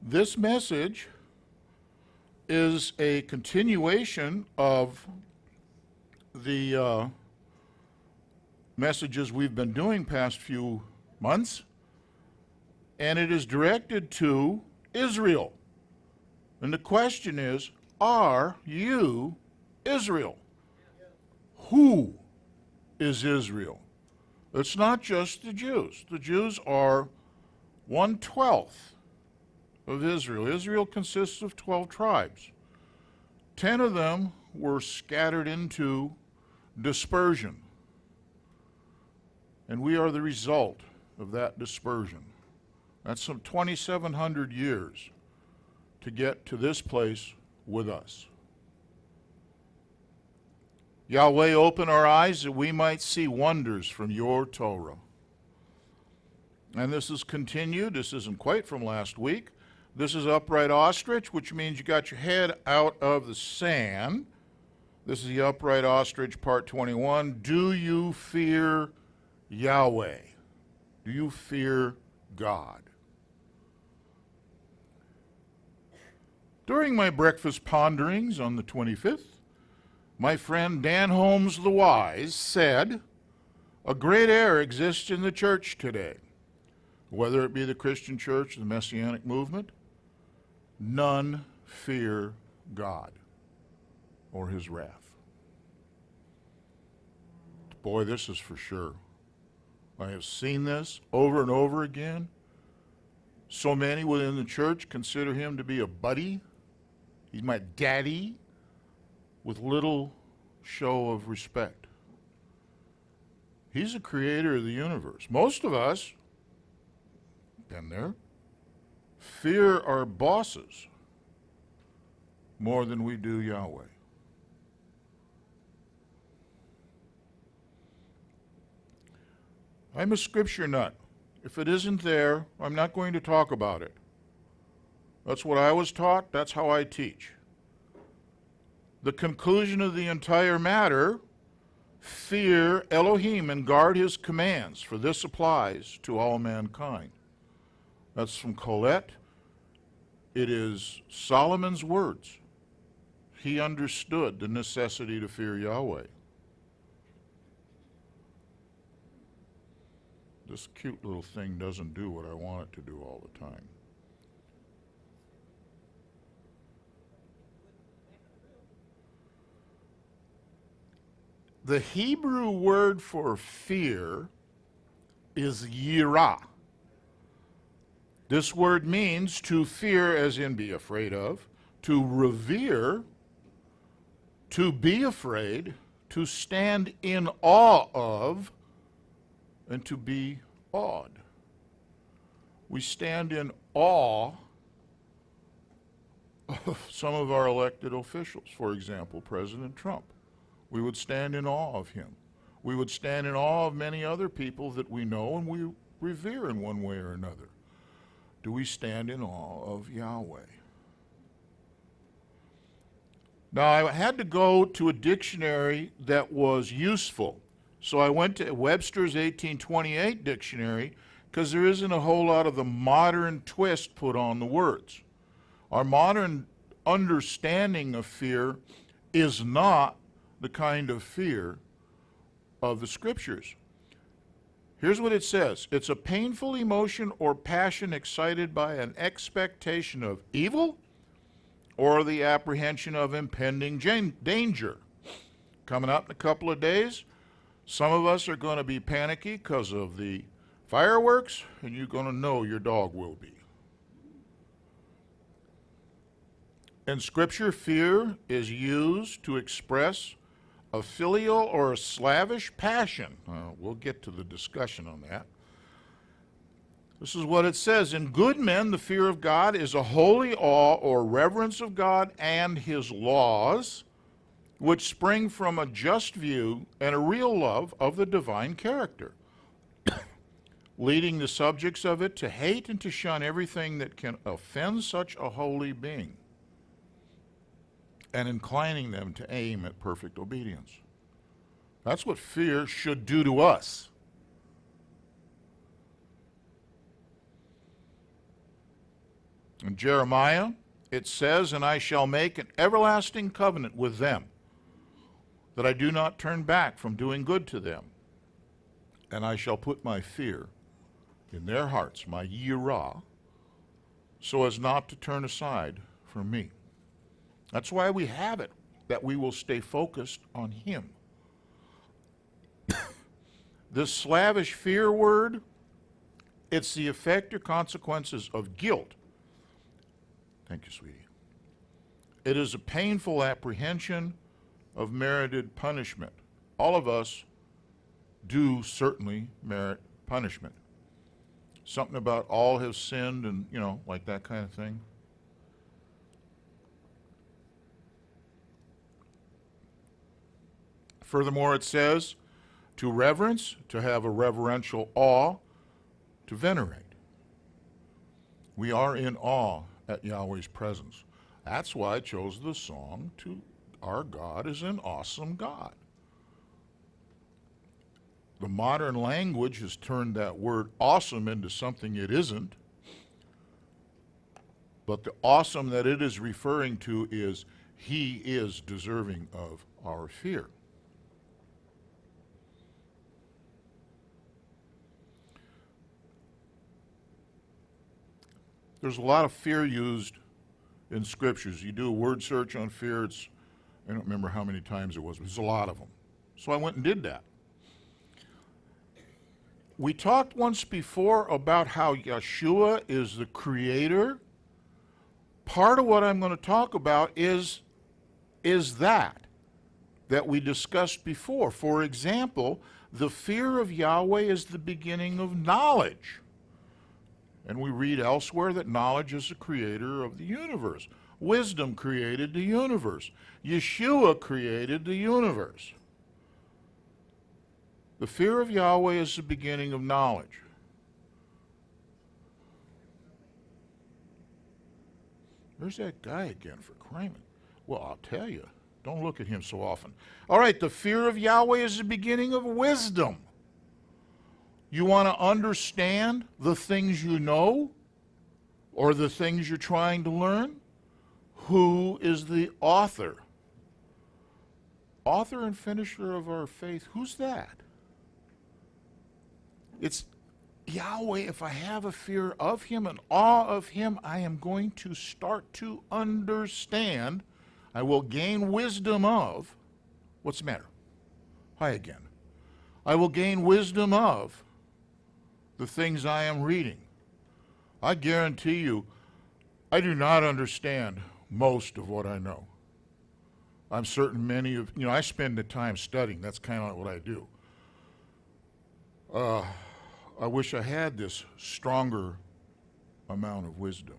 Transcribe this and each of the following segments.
This message is a continuation of the messages we've been doing past few months, and it is directed to Israel. And the question is, are you Israel? Who is Israel? It's not just the Jews. The Jews are 1/12 of Israel. Israel consists of 12 tribes. 10 of them were scattered into dispersion. And we are the result of that dispersion. That's some 2,700 years to get to this place with us. Yahweh, open our eyes that we might see wonders from your Torah. And this is continued. This isn't quite from last week. This is upright ostrich, which means you got your head out of the sand. This is the upright ostrich, part 21. Do you fear Yahweh? Do you fear God? During my breakfast ponderings on the 25th, my friend Dan Holmes the Wise said, a great error exists in the church today. Whether it be the Christian church or the Messianic movement, none fear God or his wrath. Boy, this is for sure. I have seen this over and over again. So many within the church consider him to be a buddy. He's my daddy, with little show of respect. He's the creator of the universe. Most of us, been there, fear our bosses more than we do Yahweh. I'm a scripture nut. If it isn't there, I'm not going to talk about it. That's what I was taught. That's how I teach. The conclusion of the entire matter, fear Elohim and guard his commands, for this applies to all mankind. That's from Colette. It is Solomon's words. He understood the necessity to fear Yahweh. This cute little thing doesn't do what I want it to do all the time. The Hebrew word for fear is yirah. This word means to fear, as in be afraid of, to revere, to be afraid, to stand in awe of, and to be awed. We stand in awe of some of our elected officials, for example, President Trump. We would stand in awe of him. We would stand in awe of many other people that we know and we revere in one way or another. Do we stand in awe of Yahweh? Now, I had to go to a dictionary that was useful. So I went to Webster's 1828 dictionary because there isn't a whole lot of the modern twist put on the words. Our modern understanding of fear is not the kind of fear of the scriptures. Here's what it says. It's a painful emotion or passion excited by an expectation of evil or the apprehension of impending danger. Coming up in a couple of days, some of us are going to be panicky because of the fireworks, and you're going to know your dog will be. In Scripture, fear is used to express a filial or a slavish passion. We'll get to the discussion on that. This is what it says. In good men, the fear of God is a holy awe or reverence of God and his laws, which spring from a just view and a real love of the divine character, leading the subjects of it to hate and to shun everything that can offend such a holy being, and inclining them to aim at perfect obedience. That's what fear should do to us. In Jeremiah, it says, "And I shall make an everlasting covenant with them, that I do not turn back from doing good to them. And I shall put my fear in their hearts, my yirah, so as not to turn aside from me." That's why we have it, that we will stay focused on him. This slavish fear word, it's the effect or consequences of guilt. Thank you, sweetie. It is a painful apprehension of merited punishment. All of us do certainly merit punishment. Something about all have sinned and, like that kind of thing. Furthermore, it says to reverence, to have a reverential awe, to venerate. We are in awe at Yahweh's presence. That's why I chose the song to "Our God is an Awesome God." The modern language has turned that word awesome into something it isn't. But the awesome that it is referring to is he is deserving of our fear. There's a lot of fear used in scriptures. You do a word search on fear, I don't remember how many times it was, but there's a lot of them. So I went and did that. We talked once before about how Yeshua is the creator. Part of what I'm going to talk about is that we discussed before. For example, the fear of Yahweh is the beginning of knowledge. And we read elsewhere that knowledge is the creator of the universe. Wisdom created the universe. Yeshua created the universe. The fear of Yahweh is the beginning of knowledge. There's that guy again, for crying. Well, I'll tell you, don't look at him so often. All right, the fear of Yahweh is the beginning of wisdom. You want to understand the things you know or the things you're trying to learn? Who is the author? Author and finisher of our faith, who's that? It's Yahweh. If I have a fear of him and awe of him, I am going to start to understand. I will gain wisdom of, what's the matter? Hi again. I will gain wisdom of the things I am reading. I guarantee you, I do not understand most of what I know. I'm certain many of, I spend the time studying. That's kind of what I do. I wish I had this stronger amount of wisdom.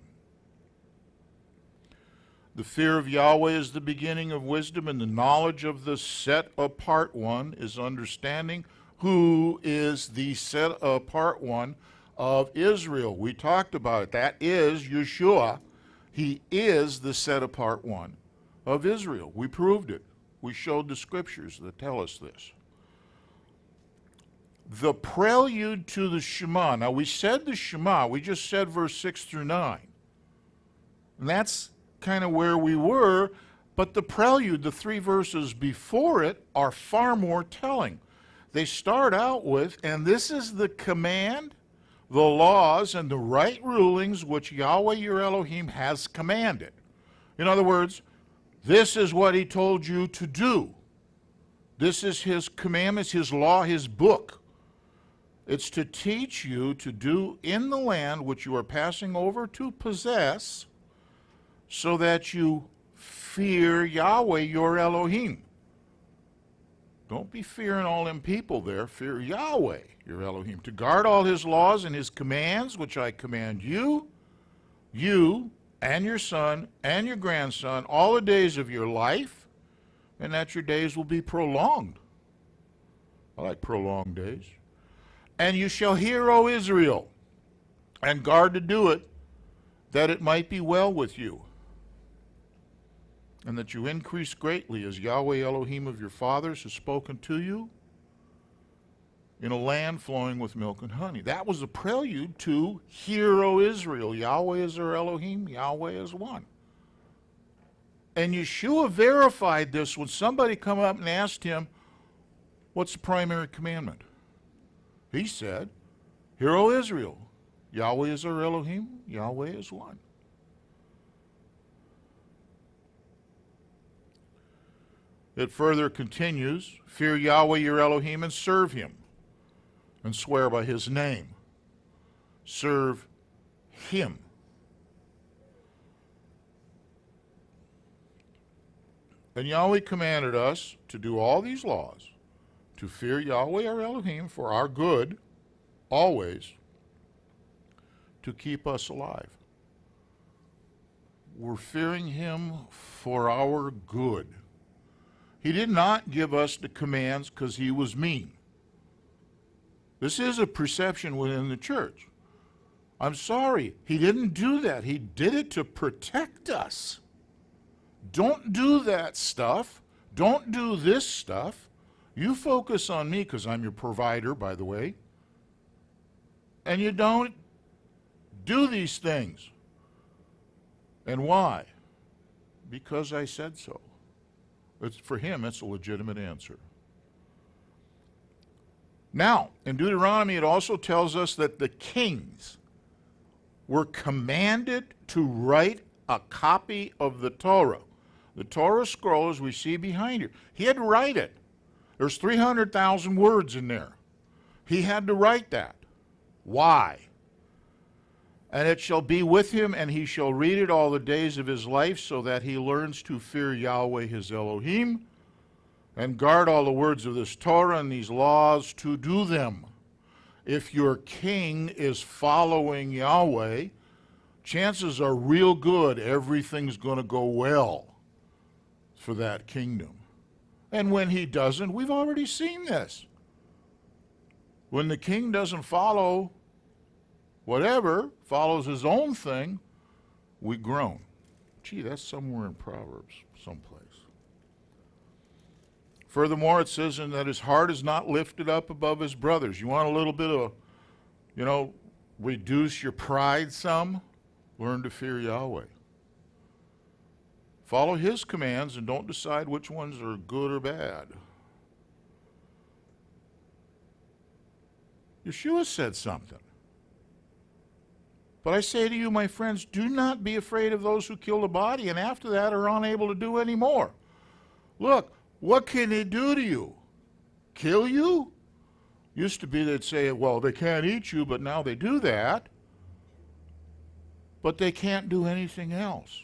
The fear of Yahweh is the beginning of wisdom, and the knowledge of the set-apart one is understanding who is the set-apart one of Israel. We talked about it. That is Yeshua. He is the set-apart one of Israel. We proved it. We showed the scriptures that tell us this. The prelude to the Shema. Now, we said the Shema. We just said verse 6 through 9. And that's kind of where we were. But the prelude, the 3 verses before it, are far more telling. They start out with, "And this is the command, the laws, and the right rulings which Yahweh your Elohim has commanded." In other words, this is what he told you to do. This is his commandments, his law, his book. It's to teach you to do in the land which you are passing over to possess, so that you fear Yahweh your Elohim. Don't be fearing all them people there. Fear Yahweh your Elohim. To guard all his laws and his commands, which I command you and your son and your grandson, all the days of your life, and that your days will be prolonged. I like prolonged days. "And you shall hear, O Israel, and guard to do it, that it might be well with you, and that you increase greatly, as Yahweh Elohim of your fathers has spoken to you, in a land flowing with milk and honey. That was the prelude to Hear, O Israel, Yahweh is our Elohim, Yahweh is one. And Yeshua verified this when somebody come up and asked him, what's the primary commandment? He said, Hear, O Israel, Yahweh is our Elohim, Yahweh is one. It further continues, fear Yahweh your Elohim and serve him, and swear by his name. Serve him. And Yahweh commanded us to do all these laws, to fear Yahweh our Elohim for our good, always, to keep us alive. We're fearing him for our good. He did not give us the commands because he was mean. This is a perception within the church. I'm sorry, he didn't do that. He did it to protect us. Don't do that stuff. Don't do this stuff. You focus on me because I'm your provider, by the way. And you don't do these things. And why? Because I said so. For him, it's a legitimate answer. Now, in Deuteronomy, it also tells us that the kings were commanded to write a copy of the Torah. The Torah scroll, as we see behind you, he had to write it. There's 300,000 words in there. He had to write that. Why? And it shall be with him, and he shall read it all the days of his life, so that he learns to fear Yahweh his Elohim, and guard all the words of this Torah and these laws to do them. If your king is following Yahweh, chances are real good everything's going to go well for that kingdom. And when he doesn't, we've already seen this. When the king doesn't follow whatever, follows his own thing, we groan. Gee, that's somewhere in Proverbs, someplace. Furthermore, it says that his heart is not lifted up above his brothers. You want a little bit of, reduce your pride some? Learn to fear Yahweh. Follow his commands and don't decide which ones are good or bad. Yeshua said something. But I say to you, my friends, do not be afraid of those who kill the body and after that are unable to do any more. Look, what can they do to you? Kill you? Used to be they'd say, well, they can't eat you, but now they do that. But they can't do anything else.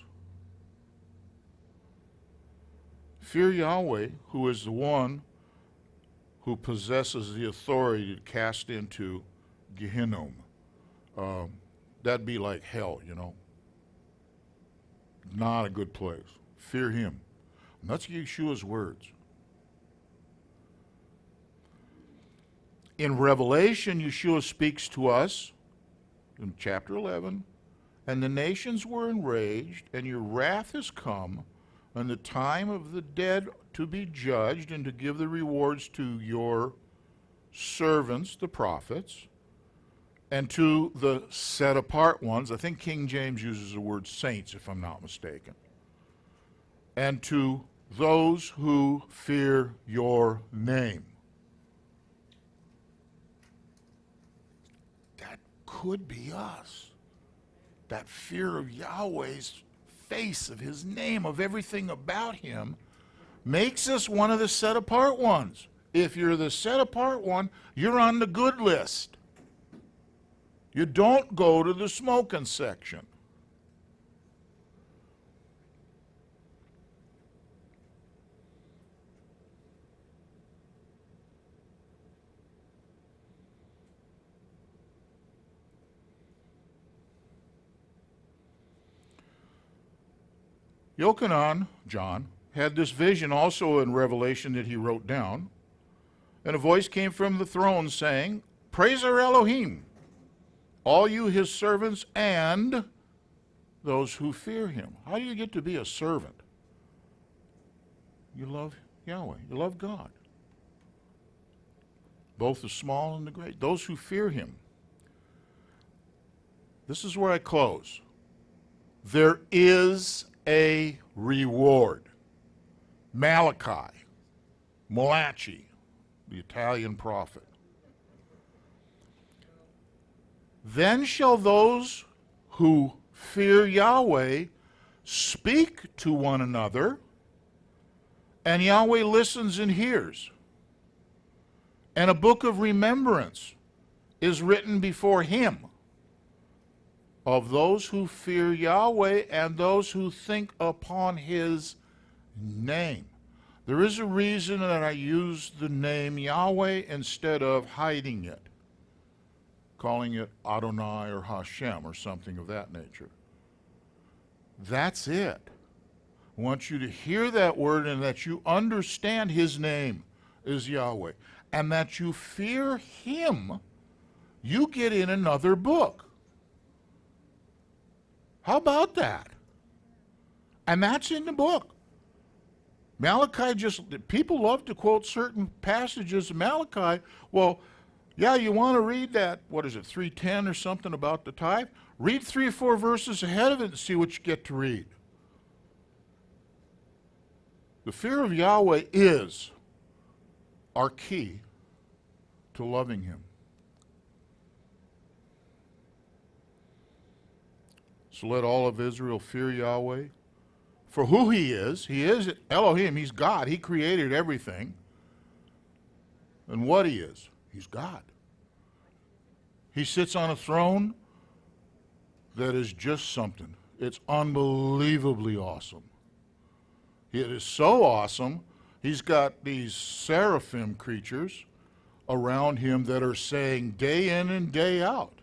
Fear Yahweh, who is the one who possesses the authority to cast into Gehinnom. That'd be like hell, Not a good place. Fear him. And that's Yeshua's words. In Revelation, Yeshua speaks to us in chapter 11, and the nations were enraged, and your wrath is come, and the time of the dead to be judged, and to give the rewards to your servants, the prophets, and to the set-apart ones. I think King James uses the word saints, if I'm not mistaken. And to those who fear your name. That could be us. That fear of Yahweh's face, of his name, of everything about him, makes us one of the set-apart ones. If you're the set-apart one, you're on the good list. You don't go to the smoking section. Yochanan, John, had this vision also in Revelation that he wrote down. And a voice came from the throne saying, praise our Elohim, all you his servants and those who fear him. How do you get to be a servant? You love Yahweh. You love God. both the small and the great, those who fear him. This is where I close. There is a reward. Malachi, Malachi, the Italian prophet. Then shall those who fear Yahweh speak to one another, and Yahweh listens and hears. And a book of remembrance is written before him of those who fear Yahweh and those who think upon his name. There is a reason that I use the name Yahweh instead of hiding it, calling it Adonai or Hashem or something of that nature. That's it. I want you to hear that word and that you understand his name is Yahweh and that you fear him. You get in another book. How about that? And that's in the book. Malachi people love to quote certain passages of Malachi. Well, yeah, you want to read that, 3:10 or something about the tithe? Read 3 or 4 verses ahead of it and see what you get to read. The fear of Yahweh is our key to loving him. So let all of Israel fear Yahweh for who he is. He is Elohim. He's God. He created everything. And what he is, he's God. He sits on a throne that is just something. It's unbelievably awesome. It is so awesome, he's got these seraphim creatures around him that are saying day in and day out,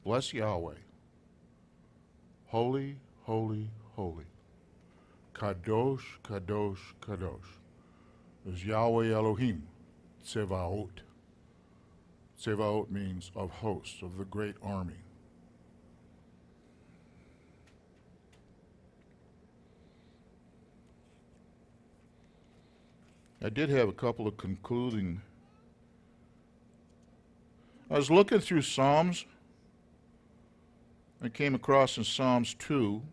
bless Yahweh. Holy, holy, holy. Kadosh, kadosh, kadosh. Is Yahweh Elohim, Tsevaot. Tsevaot means of hosts, of the great army. I did have a couple of concluding. I was looking through Psalms. I came across in Psalms 2,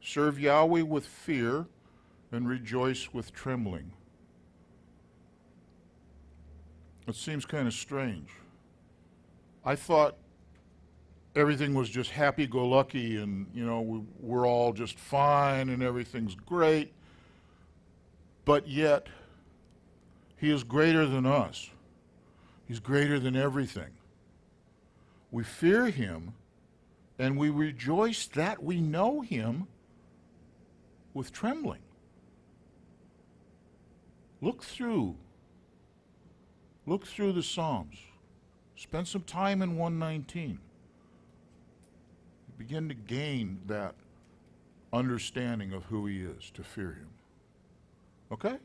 serve Yahweh with fear and rejoice with trembling. It seems kind of strange. I thought everything was just happy-go-lucky and, we're all just fine and everything's great. But yet, he is greater than us. He's greater than everything. We fear him, and we rejoice that we know him with trembling. Look through the Psalms. Spend some time in 119. Begin to gain that understanding of who he is, to fear him. Okay?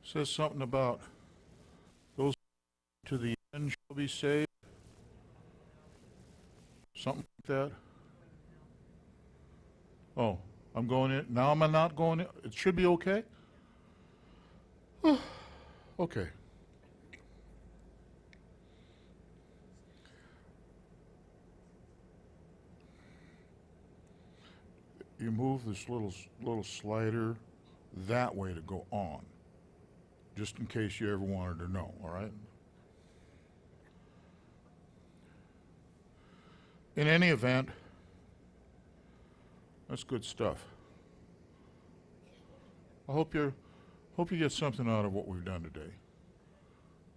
Says something about those to the end shall be saved. Something like that. Oh, I'm going in. Now am I not going in? It should be okay? Okay. You move this little slider that way to go on, just in case you ever wanted to know, all right? In any event, that's good stuff. I hope you get something out of what we've done today.